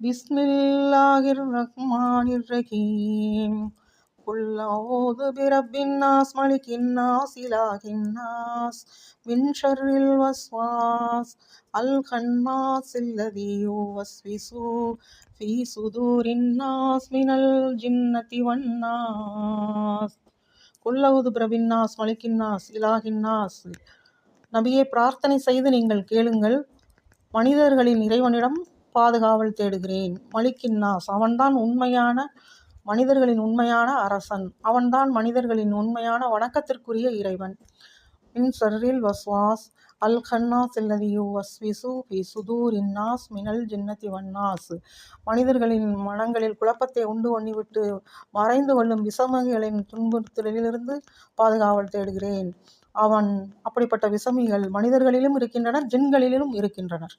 பிஸ்மில்லாஹிர் ரஹ்மானிர் ரஹீம். குல் அஊது பிரப்பின் நாஸ் மலிக்கின் நாஸ் இலாஹின் நாஸ் மின் ஷர்ரில் வஸ்வாஸ் அல் கன்னாஸ் அல்லதீ யுவஸ்விசு ஃபீ சுதூரின் நாஸ் மினல் ஜின்னதி வன் நாஸ். குல் அஊது பிரப்பின் நாஸ் மலிக்கின் நாஸ் இலாஹின் நாஸ். நபியே, பிரார்த்தனை செய்து நீங்கள் கேளுங்கள். மனிதர்களின் இறைவனிடம் பாதுகாவல் தேடுகிறேன். மலிக்கின் நாஸ், அவன்தான் மனிதர்களின் உண்மையான அரசன். அவன்தான் மனிதர்களின் உண்மையான வணக்கத்திற்குரிய இறைவன். மின் ஷர்ரில் வஸ்வாஸ் அல் கன்னாஸ் அல்லதீ யுவஸ்விசு ஃபீ சுதூரின் நாஸ் மினல் ஜின்னதி வன் நாஸ். மனிதர்களின் மனங்களில் குழப்பத்தை உண்டு பண்ணிவிட்டு மறைந்து கொள்ளும் விசமிகளின் துன்புறுத்தலிலிருந்து பாதுகாவல் தேடுகிறேன். அப்படிப்பட்ட விசமிகள் மனிதர்களிலும் இருக்கின்றனர், ஜின்களிலும் இருக்கின்றனர்.